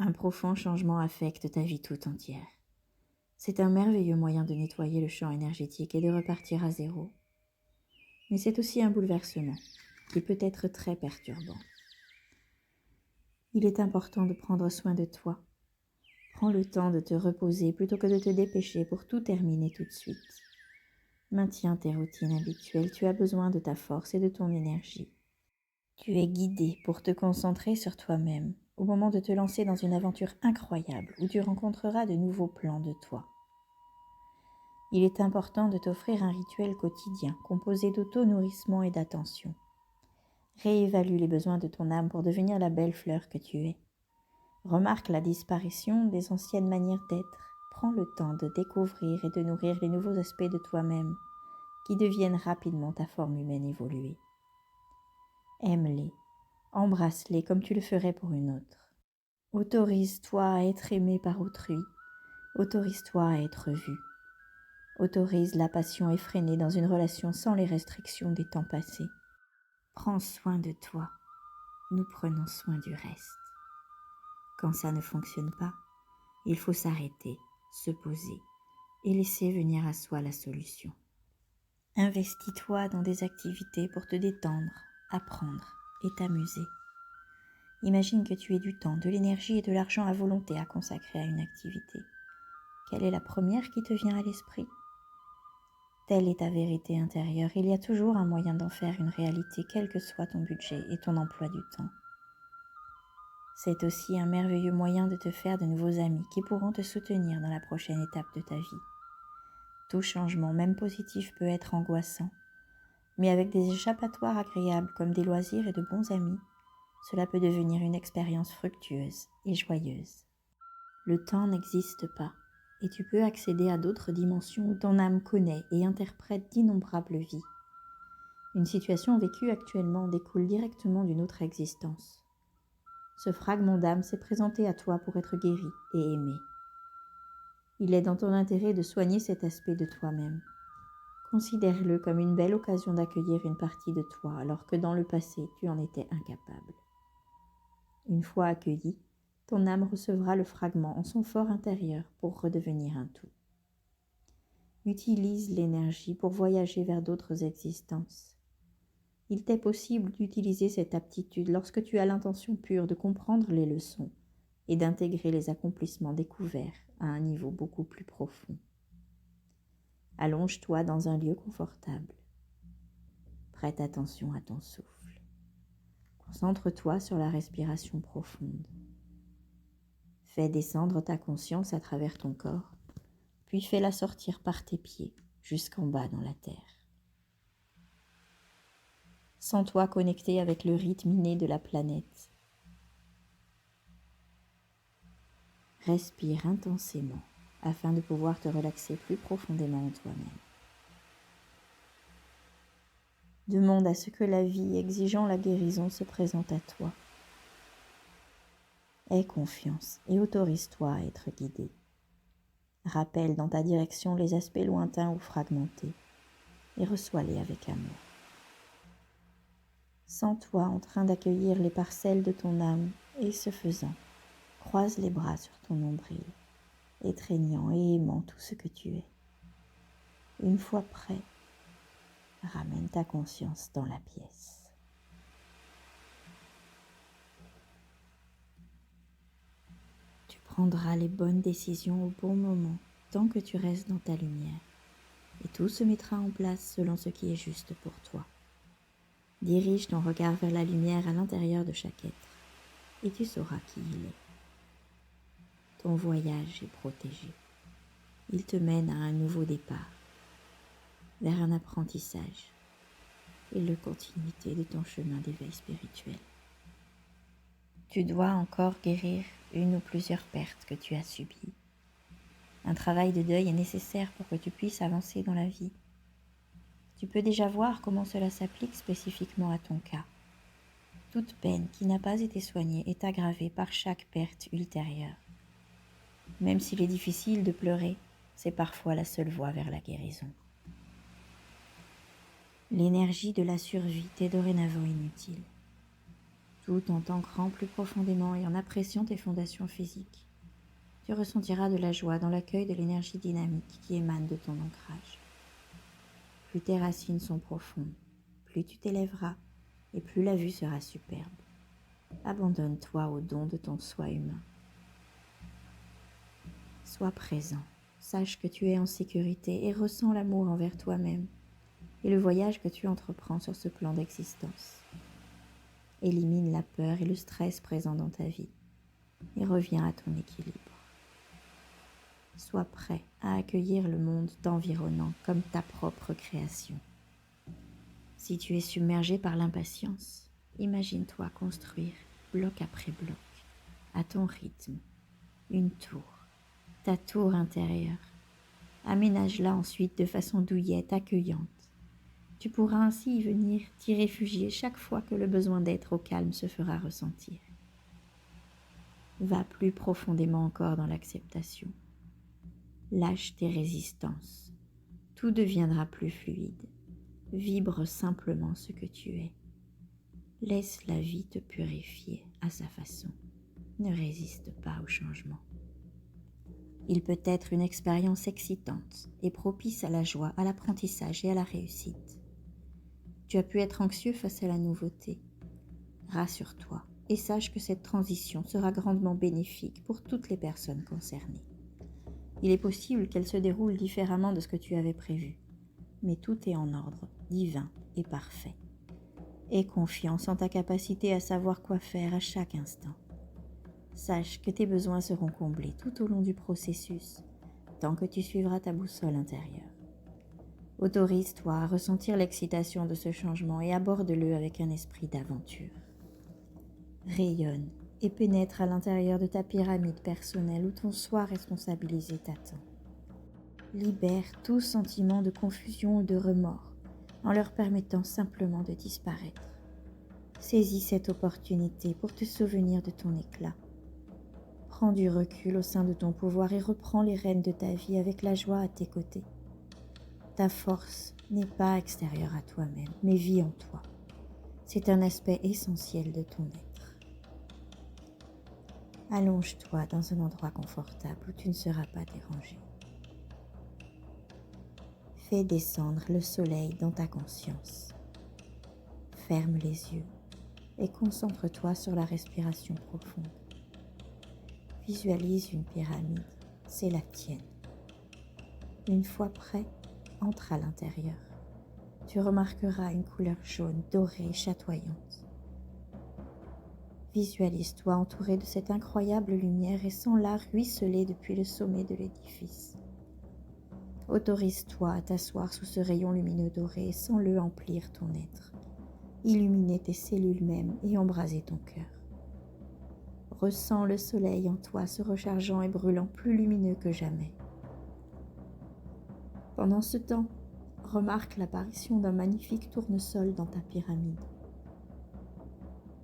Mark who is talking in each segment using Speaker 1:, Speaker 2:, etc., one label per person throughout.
Speaker 1: Un profond changement affecte ta vie tout entière. C'est un merveilleux moyen de nettoyer le champ énergétique et de repartir à zéro. Mais c'est aussi un bouleversement qui peut être très perturbant. Il est important de prendre soin de toi. Prends le temps de te reposer plutôt que de te dépêcher pour tout terminer tout de suite. Maintiens tes routines habituelles, tu as besoin de ta force et de ton énergie. Tu es guidé pour te concentrer sur toi-même au moment de te lancer dans une aventure incroyable où tu rencontreras de nouveaux plans de toi. Il est important de t'offrir un rituel quotidien composé d'auto-nourrissement et d'attention. Réévalue les besoins de ton âme pour devenir la belle fleur que tu es. Remarque la disparition des anciennes manières d'être. Prends le temps de découvrir et de nourrir les nouveaux aspects de toi-même qui deviennent rapidement ta forme humaine évoluée. Aime-les, embrasse-les comme tu le ferais pour une autre. Autorise-toi à être aimé par autrui. Autorise-toi à être vu. Autorise la passion effrénée dans une relation sans les restrictions des temps passés. Prends soin de toi. Nous prenons soin du reste. Quand ça ne fonctionne pas, il faut s'arrêter, se poser et laisser venir à soi la solution. Investis-toi dans des activités pour te détendre, apprendre et t'amuser. Imagine que tu aies du temps, de l'énergie et de l'argent à volonté à consacrer à une activité. Quelle est la première qui te vient à l'esprit ? Telle est ta vérité intérieure. Il y a toujours un moyen d'en faire une réalité, quel que soit ton budget et ton emploi du temps. C'est aussi un merveilleux moyen de te faire de nouveaux amis qui pourront te soutenir dans la prochaine étape de ta vie. Tout changement, même positif, peut être angoissant. Mais avec des échappatoires agréables comme des loisirs et de bons amis, cela peut devenir une expérience fructueuse et joyeuse. Le temps n'existe pas et tu peux accéder à d'autres dimensions où ton âme connaît et interprète d'innombrables vies. Une situation vécue actuellement découle directement d'une autre existence. Ce fragment d'âme s'est présenté à toi pour être guéri et aimé. Il est dans ton intérêt de soigner cet aspect de toi-même. Considère-le comme une belle occasion d'accueillir une partie de toi alors que dans le passé, tu en étais incapable. Une fois accueilli, ton âme recevra le fragment en son fort intérieur pour redevenir un tout. Utilise l'énergie pour voyager vers d'autres existences. Il t'est possible d'utiliser cette aptitude lorsque tu as l'intention pure de comprendre les leçons et d'intégrer les accomplissements découverts à un niveau beaucoup plus profond. Allonge-toi dans un lieu confortable. Prête attention à ton souffle. Concentre-toi sur la respiration profonde. Fais descendre ta conscience à travers ton corps, puis fais-la sortir par tes pieds jusqu'en bas dans la terre. Sens-toi connecté avec le rythme inné de la planète. Respire intensément afin de pouvoir te relaxer plus profondément en toi-même. Demande à ce que la vie exigeant la guérison se présente à toi. Aie confiance et autorise-toi à être guidé. Rappelle dans ta direction les aspects lointains ou fragmentés et reçois-les avec amour. Sens-toi en train d'accueillir les parcelles de ton âme et ce faisant, croise les bras sur ton nombril, étreignant et aimant tout ce que tu es. Une fois prêt, ramène ta conscience dans la pièce. Tu prendras les bonnes décisions au bon moment, tant que tu restes dans ta lumière, et tout se mettra en place selon ce qui est juste pour toi. Dirige ton regard vers la lumière à l'intérieur de chaque être, et tu sauras qui il est. Ton voyage est protégé. Il te mène à un nouveau départ, vers un apprentissage et la continuité de ton chemin d'éveil spirituel. Tu dois encore guérir une ou plusieurs pertes que tu as subies. Un travail de deuil est nécessaire pour que tu puisses avancer dans la vie. Tu peux déjà voir comment cela s'applique spécifiquement à ton cas. Toute peine qui n'a pas été soignée est aggravée par chaque perte ultérieure. Même s'il est difficile de pleurer, c'est parfois la seule voie vers la guérison. L'énergie de la survie t'est dorénavant inutile. tout en t'ancrant plus profondément et en appréciant tes fondations physiques. Tu ressentiras de la joie dans l'accueil de l'énergie dynamique qui émane de ton ancrage. Plus tes racines sont profondes, plus tu t'élèveras et plus la vue sera superbe. Abandonne-toi au don de ton soi humain. Sois présent, sache que tu es en sécurité et ressens l'amour envers toi-même et le voyage que tu entreprends sur ce plan d'existence. Élimine la peur et le stress présents dans ta vie et reviens à ton équilibre. Sois prêt à accueillir le monde t'environnant comme ta propre création. Si tu es submergé par l'impatience, imagine-toi construire, bloc après bloc, à ton rythme, une tour, ta tour intérieure. Aménage-la ensuite de façon douillette, accueillante. Tu pourras ainsi y venir t'y réfugier chaque fois que le besoin d'être au calme se fera ressentir. Va plus profondément encore dans l'acceptation. Lâche tes résistances. Tout deviendra plus fluide. Vibre simplement ce que tu es. Laisse la vie te purifier à sa façon. Ne résiste pas au changement. Il peut être une expérience excitante et propice à la joie, à l'apprentissage et à la réussite. Tu as pu être anxieux face à la nouveauté. Rassure-toi et sache que cette transition sera grandement bénéfique pour toutes les personnes concernées. Il est possible qu'elle se déroule différemment de ce que tu avais prévu, mais tout est en ordre, divin et parfait. Aie confiance en ta capacité à savoir quoi faire à chaque instant. Sache que tes besoins seront comblés tout au long du processus, tant que tu suivras ta boussole intérieure. Autorise-toi à ressentir l'excitation de ce changement et aborde-le avec un esprit d'aventure. Rayonne et pénètre à l'intérieur de ta pyramide personnelle où ton soi responsabilisé t'attend. Libère tout sentiment de confusion ou de remords en leur permettant simplement de disparaître. Saisis cette opportunité pour te souvenir de ton éclat. Prends du recul au sein de ton pouvoir et reprends les rênes de ta vie avec la joie à tes côtés. Ta force n'est pas extérieure à toi-même, mais vit en toi. C'est un aspect essentiel de ton être. Allonge-toi dans un endroit confortable où tu ne seras pas dérangé. Fais descendre le soleil dans ta conscience. Ferme les yeux et concentre-toi sur la respiration profonde. Visualise une pyramide, c'est la tienne. Une fois prêt, entre à l'intérieur. Tu remarqueras une couleur jaune, dorée, chatoyante. Visualise-toi entouré de cette incroyable lumière et sens-la ruisseler depuis le sommet de l'édifice. Autorise-toi à t'asseoir sous ce rayon lumineux doré et sens-le emplir ton être, illuminer tes cellules mêmes et embraser ton cœur. Ressens le soleil en toi se rechargeant et brûlant plus lumineux que jamais. Pendant ce temps, remarque l'apparition d'un magnifique tournesol dans ta pyramide.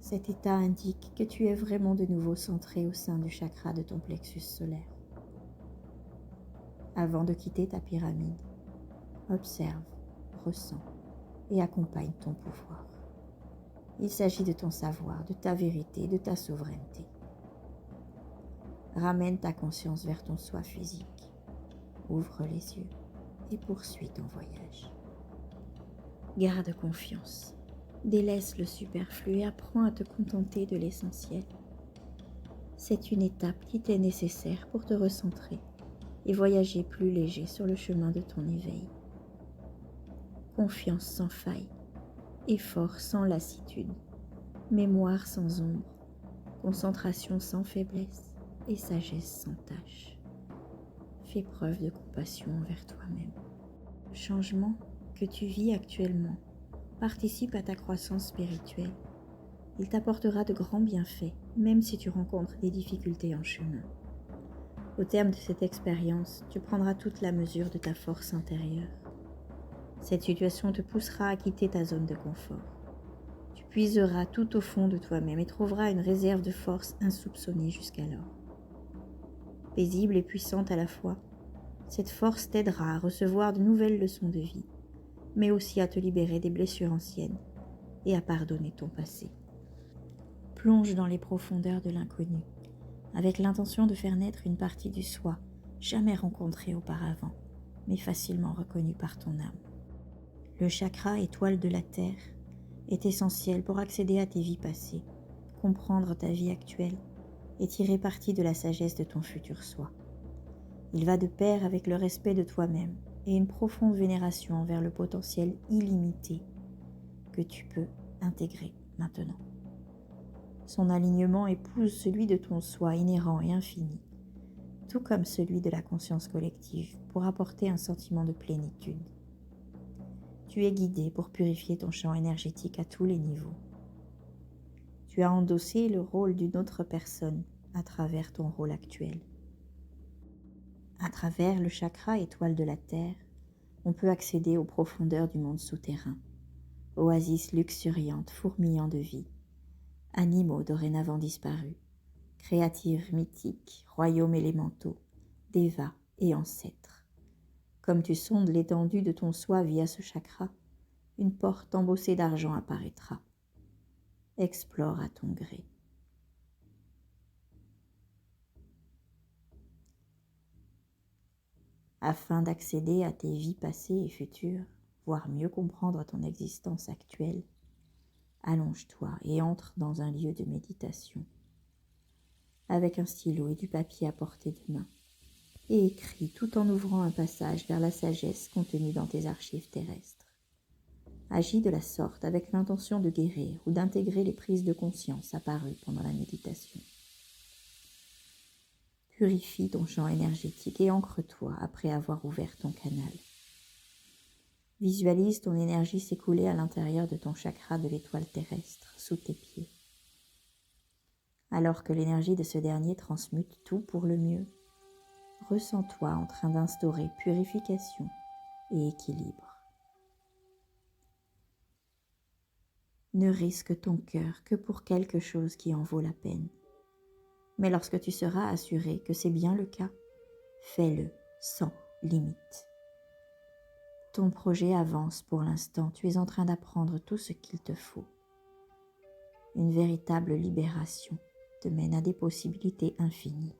Speaker 1: Cet état indique que tu es vraiment de nouveau centré au sein du chakra de ton plexus solaire. Avant de quitter ta pyramide, observe, ressens et accompagne ton pouvoir. Il s'agit de ton savoir, de ta vérité, de ta souveraineté. Ramène ta conscience vers ton soi physique. Ouvre les yeux et poursuis ton voyage. Garde confiance. Délaisse le superflu et apprends à te contenter de l'essentiel. C'est une étape qui t'est nécessaire pour te recentrer et voyager plus léger sur le chemin de ton éveil. Confiance sans faille, effort sans lassitude, mémoire sans ombre, concentration sans faiblesse et sagesse sans tâche. Fais preuve de compassion envers toi-même. Le changement que tu vis actuellement participe à ta croissance spirituelle. Il t'apportera de grands bienfaits, même si tu rencontres des difficultés en chemin. Au terme de cette expérience, tu prendras toute la mesure de ta force intérieure. Cette situation te poussera à quitter ta zone de confort. Tu puiseras tout au fond de toi-même et trouveras une réserve de force insoupçonnée jusqu'alors. Paisible et puissante à la fois, cette force t'aidera à recevoir de nouvelles leçons de vie, mais aussi à te libérer des blessures anciennes et à pardonner ton passé. Plonge dans les profondeurs de l'inconnu, avec l'intention de faire naître une partie du soi, jamais rencontrée auparavant, mais facilement reconnue par ton âme. Le chakra étoile de la Terre est essentiel pour accéder à tes vies passées, comprendre ta vie actuelle et tirer parti de la sagesse de ton futur soi. Il va de pair avec le respect de toi-même et une profonde vénération envers le potentiel illimité que tu peux intégrer maintenant. Son alignement épouse celui de ton soi inhérent et infini, tout comme celui de la conscience collective, pour apporter un sentiment de plénitude. Tu es guidé pour purifier ton champ énergétique à tous les niveaux. Tu as endossé le rôle d'une autre personne à travers ton rôle actuel. À travers le chakra étoile de la Terre, on peut accéder aux profondeurs du monde souterrain, oasis luxuriantes fourmillant de vie, animaux dorénavant disparus, créatures mythiques, royaumes élémentaux, dévas et ancêtres. Comme tu sondes l'étendue de ton soi via ce chakra, une porte embossée d'argent apparaîtra. Explore à ton gré. Afin d'accéder à tes vies passées et futures, voire mieux comprendre ton existence actuelle, allonge-toi et entre dans un lieu de méditation, avec un stylo et du papier à portée de main, et écris tout en ouvrant un passage vers la sagesse contenue dans tes archives terrestres. Agis de la sorte avec l'intention de guérir ou d'intégrer les prises de conscience apparues pendant la méditation. Purifie ton champ énergétique et ancre-toi après avoir ouvert ton canal. Visualise ton énergie s'écouler à l'intérieur de ton chakra de l'étoile terrestre, sous tes pieds. Alors que l'énergie de ce dernier transmute tout pour le mieux, ressens-toi en train d'instaurer purification et équilibre. Ne risque ton cœur que pour quelque chose qui en vaut la peine. Mais lorsque tu seras assuré que c'est bien le cas, fais-le sans limite. Ton projet avance pour l'instant, tu es en train d'apprendre tout ce qu'il te faut. Une véritable libération te mène à des possibilités infinies.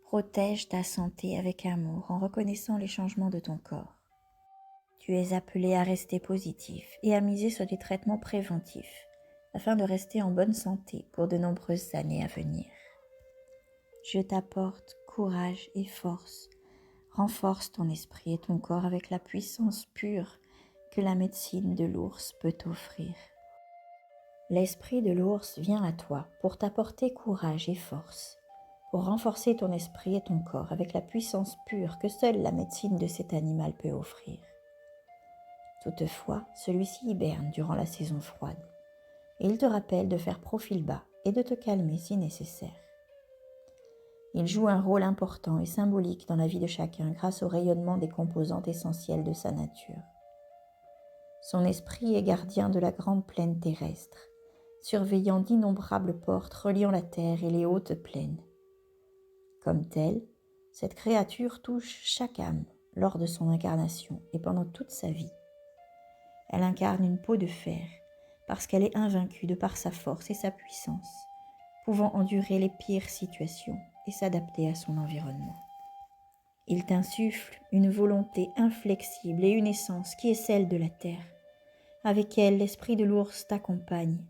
Speaker 1: Protège ta santé avec amour en reconnaissant les changements de ton corps. Tu es appelé à rester positif et à miser sur des traitements préventifs afin de rester en bonne santé pour de nombreuses années à venir. Je t'apporte courage et force. Renforce ton esprit et ton corps avec la puissance pure que la médecine de l'ours peut t'offrir. L'esprit de l'ours vient à toi pour t'apporter courage et force, pour renforcer ton esprit et ton corps avec la puissance pure que seule la médecine de cet animal peut offrir. Toutefois, celui-ci hiberne durant la saison froide, et il te rappelle de faire profil bas et de te calmer si nécessaire. Il joue un rôle important et symbolique dans la vie de chacun grâce au rayonnement des composantes essentielles de sa nature. Son esprit est gardien de la grande plaine terrestre, surveillant d'innombrables portes reliant la terre et les hautes plaines. Comme telle, cette créature touche chaque âme lors de son incarnation et pendant toute sa vie. Elle incarne une peau de fer parce qu'elle est invaincue de par sa force et sa puissance, pouvant endurer les pires situations et s'adapter à son environnement. Il t'insuffle une volonté inflexible et une essence qui est celle de la terre. Avec elle, l'esprit de l'ours t'accompagne.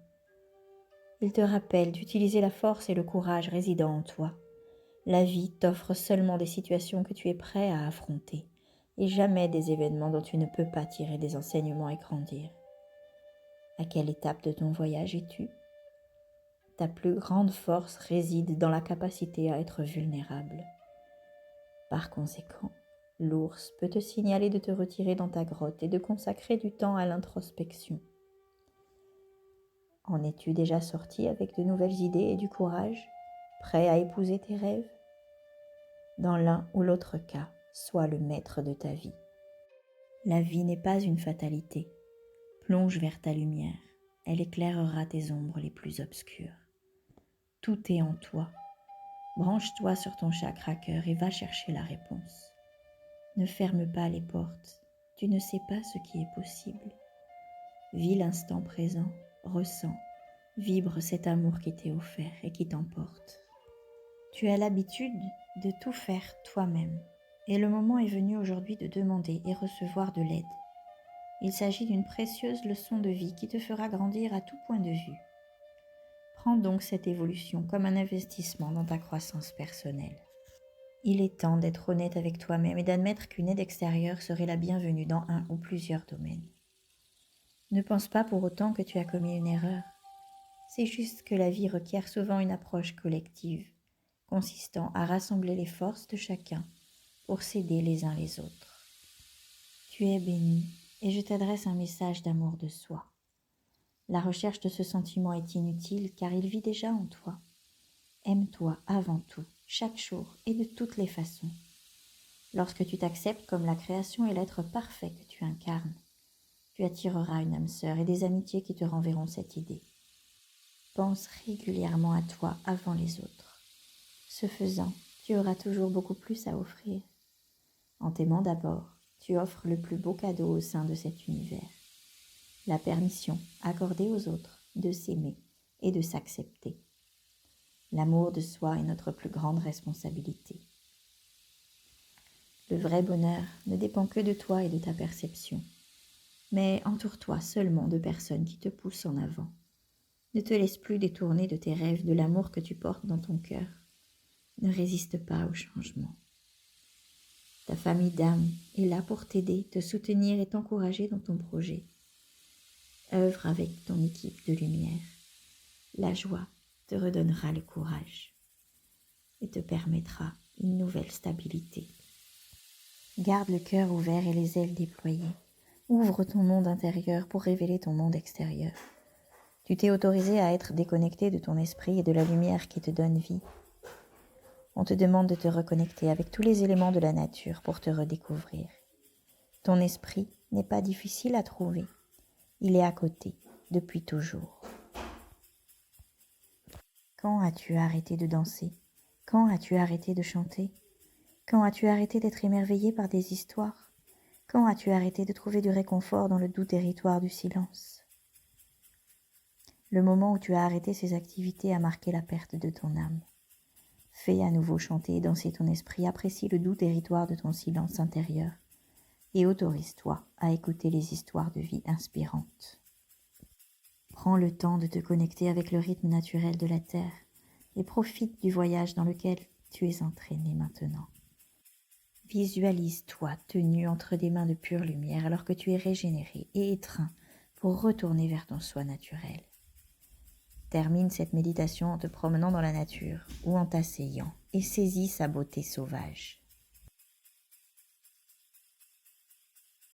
Speaker 1: Il te rappelle d'utiliser la force et le courage résidant en toi. La vie t'offre seulement des situations que tu es prêt à affronter et jamais des événements dont tu ne peux pas tirer des enseignements et grandir. À quelle étape de ton voyage es-tu ? Ta plus grande force réside dans la capacité à être vulnérable. Par conséquent, l'ours peut te signaler de te retirer dans ta grotte et de consacrer du temps à l'introspection. En es-tu déjà sorti avec de nouvelles idées et du courage, prêt à épouser tes rêves ? Dans l'un ou l'autre cas, sois le maître de ta vie. La vie n'est pas une fatalité. Plonge vers ta lumière, elle éclairera tes ombres les plus obscures. Tout est en toi. Branche-toi sur ton chakra-cœur et va chercher la réponse. Ne ferme pas les portes, tu ne sais pas ce qui est possible. Vis l'instant présent, ressens, vibre cet amour qui t'est offert et qui t'emporte. Tu as l'habitude de tout faire toi-même, et le moment est venu aujourd'hui de demander et recevoir de l'aide. Il s'agit d'une précieuse leçon de vie qui te fera grandir à tout point de vue. Prends donc cette évolution comme un investissement dans ta croissance personnelle. Il est temps d'être honnête avec toi-même et d'admettre qu'une aide extérieure serait la bienvenue dans un ou plusieurs domaines. Ne pense pas pour autant que tu as commis une erreur. C'est juste que la vie requiert souvent une approche collective, consistant à rassembler les forces de chacun pour s'aider les uns les autres. Tu es béni et je t'adresse un message d'amour de soi. La recherche de ce sentiment est inutile car il vit déjà en toi. Aime-toi avant tout, chaque jour et de toutes les façons. Lorsque tu t'acceptes comme la création et l'être parfait que tu incarnes, tu attireras une âme sœur et des amitiés qui te renverront cette idée. Pense régulièrement à toi avant les autres. Ce faisant, tu auras toujours beaucoup plus à offrir. En t'aimant d'abord, tu offres le plus beau cadeau au sein de cet univers. La permission accordée aux autres de s'aimer et de s'accepter. L'amour de soi est notre plus grande responsabilité. Le vrai bonheur ne dépend que de toi et de ta perception. Mais entoure-toi seulement de personnes qui te poussent en avant. Ne te laisse plus détourner de tes rêves, de l'amour que tu portes dans ton cœur. Ne résiste pas au changement. Ta famille d'âme est là pour t'aider, te soutenir et t'encourager dans ton projet. Œuvre avec ton équipe de lumière. La joie te redonnera le courage et te permettra une nouvelle stabilité. Garde le cœur ouvert et les ailes déployées. Ouvre ton monde intérieur pour révéler ton monde extérieur. Tu t'es autorisé à être déconnecté de ton esprit et de la lumière qui te donne vie. On te demande de te reconnecter avec tous les éléments de la nature pour te redécouvrir. Ton esprit n'est pas difficile à trouver. Il est à côté, depuis toujours. Quand as-tu arrêté de danser? Quand as-tu arrêté de chanter? Quand as-tu arrêté d'être émerveillé par des histoires? Quand as-tu arrêté de trouver du réconfort dans le doux territoire du silence? Le moment où tu as arrêté ces activités a marqué la perte de ton âme. Fais à nouveau chanter et danser ton esprit, apprécie le doux territoire de ton silence intérieur et autorise-toi à écouter les histoires de vie inspirantes. Prends le temps de te connecter avec le rythme naturel de la Terre et profite du voyage dans lequel tu es entraîné maintenant. Visualise-toi tenu entre des mains de pure lumière alors que tu es régénéré et étreint pour retourner vers ton soi naturel. Termine cette méditation en te promenant dans la nature ou en t'asseyant et saisis sa beauté sauvage.